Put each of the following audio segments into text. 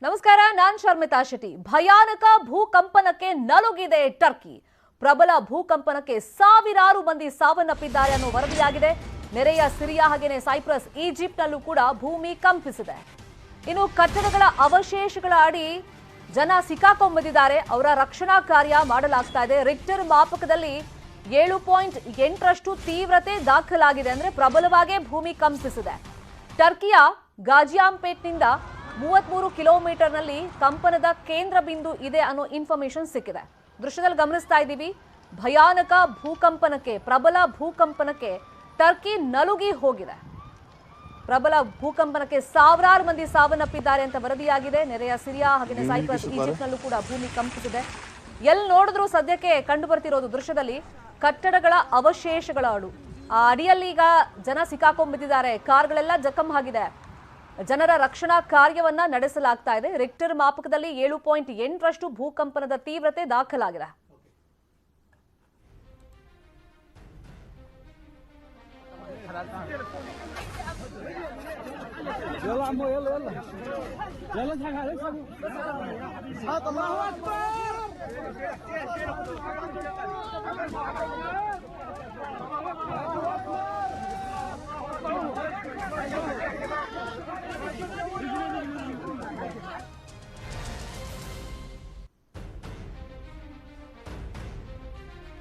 ನಮಸ್ಕಾರ, ನಾನ್ ಶರ್ಮಿತಾ ಶೆಟ್ಟಿ. ಭಯಾನಕ ಭೂಕಂಪನಕ್ಕೆ ನಲುಗಿದೆ ಟರ್ಕಿ. ಪ್ರಬಲ ಭೂಕಂಪನಕ್ಕೆ ಸಾವಿರಾರು ಮಂದಿ ಸಾವನ್ನಪ್ಪಿದ್ದಾರೆ ಅನ್ನೋ ವರದಿಯಾಗಿದೆ. ನೆರೆಯ ಸಿರಿಯಾ ಹಾಗೇನೆ ಸೈಪ್ರಸ್, ಈಜಿಪ್ಟ್ನಲ್ಲೂ ಕೂಡ ಭೂಮಿ ಕಂಪಿಸಿದೆ. ಇನ್ನು ಕಟ್ಟಡಗಳ ಅವಶೇಷಗಳ ಅಡಿ ಜನ ಸಿಕ್ಕಾಕೊಂಡ್ಬಿದ್ದಾರೆ. ಅವರ ರಕ್ಷಣಾ ಕಾರ್ಯ ಮಾಡಲಾಗ್ತಾ ಇದೆ. ರಿಕ್ಟರ್ ಮಾಪಕದಲ್ಲಿ 7.8ರಷ್ಟು ತೀವ್ರತೆ ದಾಖಲಾಗಿದೆ. ಅಂದ್ರೆ ಪ್ರಬಲವಾಗಿ ಭೂಮಿ ಕಂಪಿಸಿದೆ. ಟರ್ಕಿಯ ಗಾಜಿಯಾಂಪೇಟ್ನಿಂದ 33 ಕಿಲೋಮೀಟರ್ನಲ್ಲಿ ಕಂಪನದ ಕೇಂದ್ರ ಬಿಂದು ಇದೆ ಅನ್ನೋ ಇನ್ಫಾರ್ಮೇಶನ್ ಸಿಕ್ಕಿದೆ. ದೃಶ್ಯದಲ್ಲಿ ಗಮನಿಸ್ತಾ ಇದ್ದೀವಿ. ಭಯಾನಕ ಭೂಕಂಪನಕ್ಕೆ, ಪ್ರಬಲ ಭೂಕಂಪನಕ್ಕೆ ಟರ್ಕಿ ನಲುಗಿ ಹೋಗಿದೆ. ಪ್ರಬಲ ಭೂಕಂಪನಕ್ಕೆ ಸಾವಿರಾರು ಮಂದಿ ಸಾವನ್ನಪ್ಪಿದ್ದಾರೆ ಅಂತ ವರದಿಯಾಗಿದೆ. ನೆರೆಯ ಸಿರಿಯಾ ಹಾಗೆ ಸೈಪ್ರಸ್, ಈಜಿಪ್ಟ್ನಲ್ಲೂ ಕೂಡ ಭೂಮಿ ಕಂಪಿಸಿದೆ. ಎಲ್ಲಿ ನೋಡಿದ್ರು ಸದ್ಯಕ್ಕೆ ಕಂಡು ಬರ್ತಿರೋದು ದೃಶ್ಯದಲ್ಲಿ ಕಟ್ಟಡಗಳ ಅವಶೇಷಗಳ ಅಡು. ಆ ಅಡಿಯಲ್ಲಿ ಈಗ ಜನ ಸಿಕ್ಕಾಕೊಂಡ್ಬಿಟ್ಟಿದ್ದಾರೆ. ಕಾರ್ಗಳೆಲ್ಲ ಜಖಂ ಆಗಿದೆ. ಜನರ ರಕ್ಷಣಾ ಕಾರ್ಯವನ್ನ ನಡೆಸಲಾಗ್ತಾ ಇದೆ. ರಿಕ್ಟರ್ ಮಾಪಕದಲ್ಲಿ 7.8ರಷ್ಟು ಭೂಕಂಪನದ ತೀವ್ರತೆ ದಾಖಲಾಗಿದೆ.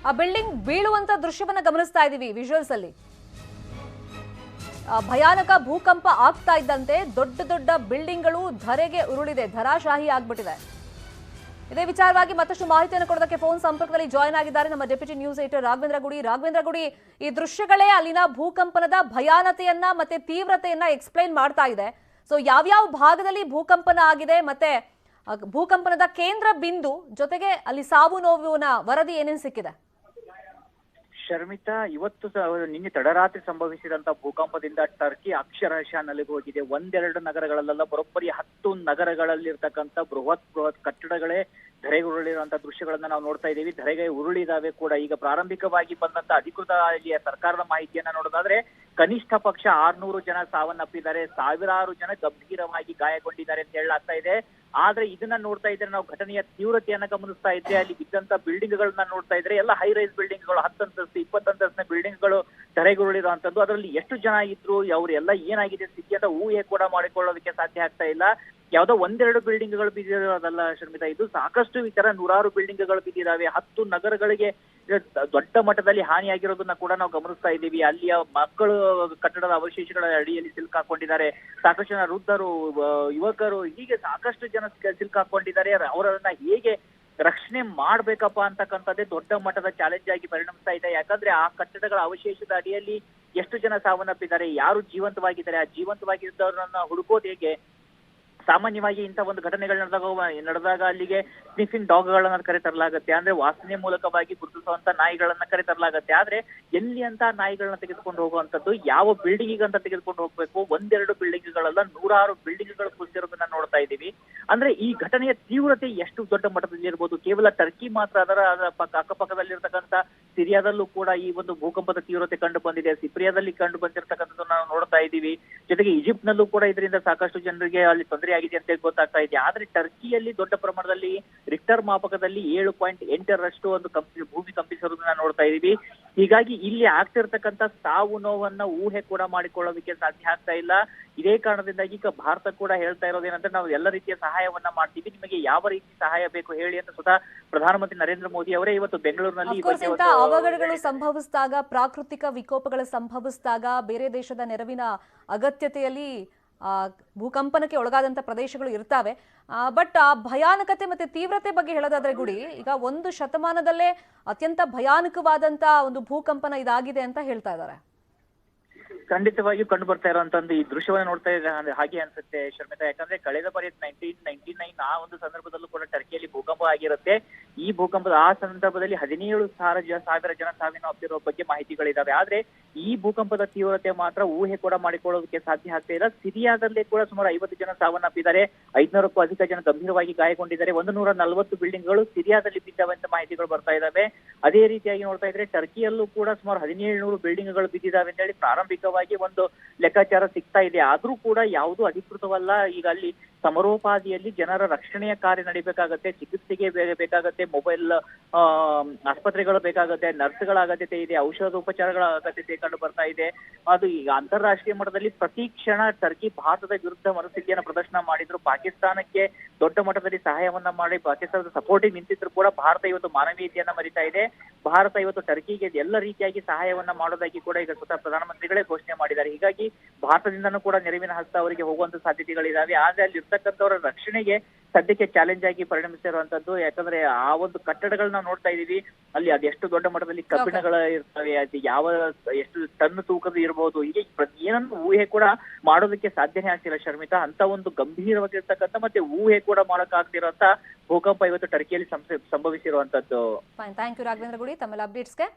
ಆ ಬಿಲ್ಡಿಂಗ್ ಬೀಳುವಂತ ದೃಶ್ಯವನ್ನ ಗಮನಿಸ್ತಾ ಇದೀವಿ ವಿಜುವಲ್ಸ್ ಅಲ್ಲಿ. ಭಯಾನಕ ಭೂಕಂಪ ಆಗ್ತಾ ಇದ್ದಂತೆ ದೊಡ್ಡ ದೊಡ್ಡ ಬಿಲ್ಡಿಂಗ್ಗಳು ಧರೆಗೆ ಉರುಳಿದೆ, ಧರಾಶಾಹಿ ಆಗ್ಬಿಟ್ಟಿದೆ. ಇದೇ ವಿಚಾರವಾಗಿ ಮತ್ತಷ್ಟು ಮಾಹಿತಿಯನ್ನು ಕೊಡೋದಕ್ಕೆ ಫೋನ್ ಸಂಪರ್ಕದಲ್ಲಿ ಜಾಯ್ನ್ ಆಗಿದ್ದಾರೆ ನಮ್ಮ ಡೆಪ್ಯೂಟಿ ನ್ಯೂಸ್ ಎಡಿಟರ್ ರಾಘವೇಂದ್ರ ಗುಡಿ. ರಾಘವೇಂದ್ರ ಗುಡಿ, ಈ ದೃಶ್ಯಗಳೇ ಅಲ್ಲಿನ ಭೂಕಂಪನದ ಭಯಾನತೆಯನ್ನ ಮತ್ತೆ ತೀವ್ರತೆಯನ್ನ ಎಕ್ಸ್ಪ್ಲೈನ್ ಮಾಡ್ತಾ ಇದೆ. ಸೊ ಯಾವ್ಯಾವ ಭಾಗದಲ್ಲಿ ಭೂಕಂಪನ ಆಗಿದೆ, ಮತ್ತೆ ಭೂಕಂಪನದ ಕೇಂದ್ರ ಬಿಂದು ಜೊತೆಗೆ ಅಲ್ಲಿ ಸಾವು ನೋವಿನ ವರದಿ ಏನೇನು ಸಿಕ್ಕಿದೆ? ಶರ್ಮಿತಾ, ನಿನ್ನೆ ತಡರಾತ್ರಿ ಸಂಭವಿಸಿದಂತ ಭೂಕಂಪದಿಂದ ಟರ್ಕಿ ಅಕ್ಷರಶಃ ನಲಿಗೆ ಹೋಗಿದೆ. ಒಂದೆರಡು ನಗರಗಳಲ್ಲ, ಬರೋಬ್ಬರಿ 10 ನಗರಗಳಲ್ಲಿರ್ತಕ್ಕಂಥ ಬೃಹತ್ ಕಟ್ಟಡಗಳೇ ಧರೆಗೆ ಉರುಳಿರುವಂತ ದೃಶ್ಯಗಳನ್ನ ನಾವು ನೋಡ್ತಾ ಇದ್ದೀವಿ. ಧರೆಗೆ ಉರುಳಿದಾವೆ ಕೂಡ. ಈಗ ಪ್ರಾರಂಭಿಕವಾಗಿ ಬಂದಂತ ಅಧಿಕೃತ ಸರ್ಕಾರದ ಮಾಹಿತಿಯನ್ನ ನೋಡೋದಾದ್ರೆ ಕನಿಷ್ಠ ಪಕ್ಷ 600 ಜನ ಸಾವನ್ನಪ್ಪಿದ್ದಾರೆ, ಸಾವಿರಾರು ಜನ ಗಂಭೀರವಾಗಿ ಗಾಯಗೊಂಡಿದ್ದಾರೆ ಅಂತ ಹೇಳಲಾಗ್ತಾ ಇದೆ. ಆದ್ರೆ ಇದನ್ನ ನೋಡ್ತಾ ಇದ್ರೆ ನಾವು ಘಟನೆಯ ತೀವ್ರತೆಯನ್ನ ಗಮನಿಸ್ತಾ ಇದ್ರೆ ಅಲ್ಲಿ ಬಿದ್ದಂತ ಬಿಲ್ಡಿಂಗ್ ಗಳನ್ನ ನೋಡ್ತಾ ಇದ್ರೆ ಎಲ್ಲ ಹೈ ರೈಸ್ ಬಿಲ್ಡಿಂಗ್ ಗಳು, 10 ಅಂತಸ್ತು 20 ಅಂತಸ್ತಿನ ಬಿಲ್ಡಿಂಗ್ ಗಳು ಧರೆಗುರುಳಿರುವಂತದ್ದು. ಅದರಲ್ಲಿ ಎಷ್ಟು ಜನ ಇದ್ರು, ಅವರೆಲ್ಲ ಏನಾಗಿದೆ ಸ್ಥಿತಿ ಅಂತ ಊಹೆ ಕೂಡ ಮಾಡಿಕೊಳ್ಳೋದಕ್ಕೆ ಸಾಧ್ಯ ಆಗ್ತಾ ಇಲ್ಲ. ಯಾವ್ದೋ ಒಂದೆರಡು ಬಿಲ್ಡಿಂಗ್ ಗಳು ಬಿದ್ದಿರೋದಲ್ಲ ಶರ್ಮಿತಾ, ಇದು ಸಾಕಷ್ಟು ಈ ತರ ನೂರಾರು ಬಿಲ್ಡಿಂಗ್ ಗಳು ಬಿದ್ದಿದಾವೆ. 10 ನಗರಗಳಿಗೆ ದೊಡ್ಡ ಮಟ್ಟದಲ್ಲಿ ಹಾನಿಯಾಗಿರೋದನ್ನ ಕೂಡ ನಾವು ಗಮನಿಸ್ತಾ ಇದ್ದೀವಿ. ಅಲ್ಲಿಯ ಮಕ್ಕಳು ಕಟ್ಟಡದ ಅವಶೇಷಗಳ ಅಡಿಯಲ್ಲಿ ಸಿಲುಕಾಕೊಂಡಿದ್ದಾರೆ. ಸಾಕಷ್ಟು ಜನ ವೃದ್ಧರು, ಯುವಕರು, ಹೀಗೆ ಸಾಕಷ್ಟು ಜನ ಸಿಲುಕಾಕೊಂಡಿದ್ದಾರೆ. ಅವರನ್ನ ಹೇಗೆ ರಕ್ಷಣೆ ಮಾಡ್ಬೇಕಪ್ಪ ಅಂತಕ್ಕಂಥದ್ದೇ ದೊಡ್ಡ ಮಟ್ಟದ ಚಾಲೆಂಜ್ ಆಗಿ ಪರಿಣಮಿಸ್ತಾ ಇದೆ. ಯಾಕಂದ್ರೆ ಆ ಕಟ್ಟಡಗಳ ಅವಶೇಷದ ಅಡಿಯಲ್ಲಿ ಎಷ್ಟು ಜನ ಸಾವನ್ನಪ್ಪಿದ್ದಾರೆ, ಯಾರು ಜೀವಂತವಾಗಿದ್ದಾರೆ, ಆ ಜೀವಂತವಾಗಿದ್ದವರನ್ನ ಹುಡುಕೋದು ಹೇಗೆ? ಸಾಮಾನ್ಯವಾಗಿ ಇಂಥ ಒಂದು ಘಟನೆಗಳು ನಡೆದಾಗ ಅಲ್ಲಿಗೆ ಸ್ನಿಫಿಂಗ್ ಡಾಗ್ ಗಳನ್ನ ಕರೆತರಲಾಗುತ್ತೆ, ಅಂದ್ರೆ ವಾಸನೆ ಮೂಲಕವಾಗಿ ಗುರುತಿಸುವಂತ ನಾಯಿಗಳನ್ನ ಕರೆತರಲಾಗುತ್ತೆ. ಆದ್ರೆ ಎಲ್ಲಿ ಅಂತ ನಾಯಿಗಳನ್ನ ತೆಗೆದುಕೊಂಡು ಹೋಗುವಂತದ್ದು, ಯಾವ ಬಿಲ್ಡಿಂಗ್ ಅಂತ ತೆಗೆದುಕೊಂಡು ಹೋಗ್ಬೇಕು? ಒಂದೆರಡು ಬಿಲ್ಡಿಂಗ್ ಗಳಲ್ಲ, ನೂರಾರು ಬಿಲ್ಡಿಂಗ್ ಗಳು ಕುಸಿದಿರೋದನ್ನ ನೋಡ್ತಾ ಇದ್ದೀವಿ. ಅಂದ್ರೆ ಈ ಘಟನೆಯ ತೀವ್ರತೆ ಎಷ್ಟು ದೊಡ್ಡ ಮಟ್ಟದಲ್ಲಿ ಇರ್ಬೋದು. ಕೇವಲ ಟರ್ಕಿ ಮಾತ್ರ, ಅದರ ಅಕ್ಕಪಕ್ಕದಲ್ಲಿರ್ತಕ್ಕಂಥ ಸಿರಿಯಾದಲ್ಲೂ ಕೂಡ ಈ ಒಂದು ಭೂಕಂಪದ ತೀವ್ರತೆ ಕಂಡು ಬಂದಿದೆ. ಸಿಪ್ರಿಯಾದಲ್ಲಿ ಕಂಡು ಬಂದಿರತಕ್ಕಂಥದ್ದು ನಾವು ನೋಡ್ತಾ ಇದ್ದೀವಿ. ಜೊತೆಗೆ ಈಜಿಪ್ಟ್ ನಲ್ಲೂ ಕೂಡ ಇದರಿಂದ ಸಾಕಷ್ಟು ಜನರಿಗೆ ಅಲ್ಲಿ ತೊಂದರೆ ಆಗಿದೆ ಅಂತ ಗೊತ್ತಾಗ್ತಾ ಇದೆ. ಆದ್ರೆ ಟರ್ಕಿಯಲ್ಲಿ ದೊಡ್ಡ ಪ್ರಮಾಣದಲ್ಲಿ ರಿಕ್ಟರ್ ಮಾಪಕದಲ್ಲಿ 7.8ರಷ್ಟು ಒಂದು ಭೂಮಿ ಕಂಪಿಸಿರೋದನ್ನ ನೋಡ್ತಾ ಇದೀವಿ. ಹೀಗಾಗಿ ಇಲ್ಲಿ ಆಗ್ತಿರ್ತಕ್ಕಂಥ ಸಾವು ನೋವನ್ನ ಊಹೆ ಕೂಡ ಮಾಡಿಕೊಳ್ಳೋದಕ್ಕೆ ಸಾಧ್ಯ ಆಗ್ತಾ ಇಲ್ಲ. ಇದೇ ಕಾರಣದಿಂದಾಗಿ ಈಗ ಭಾರತ ಕೂಡ ಹೇಳ್ತಾ ಇರೋದೇನಂದ್ರೆ, ನಾವು ಎಲ್ಲ ರೀತಿಯ ಸಹಾಯವನ್ನ ಮಾಡ್ತೀವಿ, ನಿಮಗೆ ಯಾವ ರೀತಿ ಸಹಾಯ ಬೇಕು ಹೇಳಿ ಅಂತ ಸ್ವತಃ ಪ್ರಧಾನಮಂತ್ರಿ ನರೇಂದ್ರ ಮೋದಿ ಅವರೇ ಇವತ್ತು ಬೆಂಗಳೂರಿನಲ್ಲಿ ಅವಘಡಗಳು ಸಂಭವಿಸಿದಾಗ, ಪ್ರಾಕೃತಿಕ ವಿಕೋಪಗಳು ಸಂಭವಿಸಿದಾಗ, ಬೇರೆ ದೇಶದ ನೆರವಿನ ಅಗತ್ಯತೆಯಲ್ಲಿ ಭೂಕಂಪನಕ್ಕೆ ಒಳಗಾದಂತ ಪ್ರದೇಶಗಳು ಇರ್ತಾವೆ. ಬಟ್ ಆ ಭಯಾನಕತೆ ಮತ್ತೆ ತೀವ್ರತೆ ಬಗ್ಗೆ ಹೇಳೋದಾದ್ರೆ ಗುಡಿ, ಈಗ 1 ಶತಮಾನದಲ್ಲೇ ಅತ್ಯಂತ ಭಯಾನಕವಾದಂತ ಒಂದು ಭೂಕಂಪನ ಇದಾಗಿದೆ ಅಂತ ಹೇಳ್ತಾ ಇದ್ದಾರೆ. ಖಂಡಿತವಾಗಿಯೂ ಕಂಡು ಬರ್ತಾ ಇರುವಂತಂದು ಈ ದೃಶ್ಯವನ್ನ ನೋಡ್ತಾ ಇದ್ರೆ ಹಾಗೆ ಅನ್ಸುತ್ತೆ ಶರ್ಮಿತಾ. ಯಾಕಂದ್ರೆ ಕಳೆದ ಬಾರಿ 1999 ಆ ಒಂದು ಸಂದರ್ಭದಲ್ಲೂ ಕೂಡ ಟರ್ಕಿಯಲ್ಲಿ ಭೂಕಂಪ ಆಗಿರುತ್ತೆ. ಈ ಭೂಕಂಪದ ಆ ಸಂದರ್ಭದಲ್ಲಿ 17,000 ಜನ ಸಾವಿನಪ್ಪಿರೋ ಬಗ್ಗೆ ಮಾಹಿತಿಗಳಿದಾವೆ. ಆದ್ರೆ ಈ ಭೂಕಂಪದ ತೀವ್ರತೆ ಮಾತ್ರ ಊಹೆ ಕೂಡ ಮಾಡಿಕೊಳ್ಳೋದಕ್ಕೆ ಸಾಧ್ಯ ಆಗ್ತಾ ಇಲ್ಲ. ಸಿರಿಯಾದಲ್ಲೇ ಕೂಡ ಸುಮಾರು 50 ಜನ ಸಾವನ್ನಪ್ಪಿದ್ದಾರೆ, 500ಕ್ಕೂ ಅಧಿಕ ಜನ ಗಂಭೀರವಾಗಿ ಗಾಯಗೊಂಡಿದ್ದಾರೆ. 140 ಬಿಲ್ಡಿಂಗ್ ಗಳು ಸಿರಿಯಾದಲ್ಲಿ ಬಿದ್ದಾವೆ ಅಂತ ಮಾಹಿತಿಗಳು ಬರ್ತಾ ಇದಾವೆ. ಅದೇ ರೀತಿಯಾಗಿ ನೋಡ್ತಾ ಇದ್ರೆ ಟರ್ಕಿಯಲ್ಲೂ ಕೂಡ ಸುಮಾರು 1700 ಬಿಲ್ಡಿಂಗ್ ಗಳು ಬಿದ್ದಿದ್ದಾವೆ ಅಂತ ಹೇಳಿ ಪ್ರಾರಂಭಿಕವಾಗಿ ವಿಚಾರವಾಗಿ ಒಂದು ಲೆಕ್ಕಾಚಾರ ಸಿಗ್ತಾ ಇದೆ. ಆದ್ರೂ ಕೂಡ ಯಾವುದು ಅಧಿಕೃತವಲ್ಲ. ಈಗ ಅಲ್ಲಿ ಸಮರೋಪಾದಿಯಲ್ಲಿ ಜನರ ರಕ್ಷಣೆಯ ಕಾರ್ಯ ನಡಿಬೇಕಾಗತ್ತೆ, ಚಿಕಿತ್ಸೆಗೆ ಬೇಕಾಗತ್ತೆ, ಮೊಬೈಲ್ ಆಸ್ಪತ್ರೆಗಳು ಬೇಕಾಗತ್ತೆ, ನರ್ಸ್ಗಳ ಅಗತ್ಯತೆ ಇದೆ, ಔಷಧೋಪಚಾರಗಳ ಅಗತ್ಯತೆ ಕಂಡು ಬರ್ತಾ ಇದೆ. ಅದು ಈಗ ಅಂತಾರಾಷ್ಟ್ರೀಯ ಮಟ್ಟದಲ್ಲಿ ಪ್ರತಿ ಕ್ಷಣ ಟರ್ಕಿ ಭಾರತದ ವಿರುದ್ಧ ಮನಸ್ಥಿತಿಯನ್ನು ಪ್ರದರ್ಶನ ಮಾಡಿದ್ರು. ಪಾಕಿಸ್ತಾನಕ್ಕೆ ದೊಡ್ಡ ಮಟ್ಟದಲ್ಲಿ ಸಹಾಯವನ್ನ ಮಾಡಿ ಪಾಕಿಸ್ತಾನದ ಸಪೋರ್ಟಿಗೆ ನಿಂತಿದ್ರು ಕೂಡ ಭಾರತ ಇವತ್ತು ಮಾನವೀಯತೆಯನ್ನ ಮರಿತಾ ಇದೆ. ಭಾರತ ಇವತ್ತು ಟರ್ಕಿಗೆ ಎಲ್ಲ ರೀತಿಯಾಗಿ ಸಹಾಯವನ್ನ ಮಾಡೋದಾಗಿ ಕೂಡ ಈಗ ಸ್ವತಃ ಪ್ರಧಾನಮಂತ್ರಿಗಳೇ ಘೋಷಣೆ ಮಾಡಿದ್ದಾರೆ. ಹೀಗಾಗಿ ಭಾರತದಿಂದನೂ ಕೂಡ ನೆರವಿನ ಹಸ್ತ ಅವರಿಗೆ ಹೋಗುವಂತ ಸಾಧ್ಯತೆಗಳಿದಾವೆ. ಆದ್ರೆ ಅಲ್ಲಿ ಇರ್ತಕ್ಕಂಥವರ ರಕ್ಷಣೆಗೆ ಸದ್ಯಕ್ಕೆ ಚಾಲೆಂಜ್ ಆಗಿ ಪರಿಣಮಿಸಿರುವಂತದ್ದು. ಯಾಕಂದ್ರೆ ಆ ಒಂದು ಕಟ್ಟಡಗಳನ್ನ ನೋಡ್ತಾ ಇದೀವಿ, ಅಲ್ಲಿ ಅದೆಷ್ಟು ದೊಡ್ಡ ಮಟ್ಟದಲ್ಲಿ ಕಬ್ಬಿಣಗಳ ಇರ್ತವೆ, ಅದು ಎಷ್ಟು ಟನ್ ತೂಕದ ಇರಬಹುದು, ಹೀಗೆ ಏನನ್ನು ಊಹೆ ಕೂಡ ಮಾಡೋದಕ್ಕೆ ಸಾಧ್ಯನೇ ಆಗ್ತಿಲ್ಲ ಶರ್ಮಿತಾ. ಅಂತ ಒಂದು ಗಂಭೀರವಾಗಿರ್ತಕ್ಕಂಥ ಮತ್ತೆ ಊಹೆ ಕೂಡ ಮಾಡಕ್ಕಾಗ್ತಿರೋಂತ ಭೂಕಂಪ ಇವತ್ತು ಟರ್ಕಿಯಲ್ಲಿ ಸಂಭವಿಸಿರುವಂತದ್ದು. ಥ್ಯಾಂಕ್ ಯು ರಾಘವೇಂದ್ರ ಗುಡಿ ತಮ್ಮೆಲ್ಲ ಅಪ್ಡೇಟ್ಸ್ಗೆ.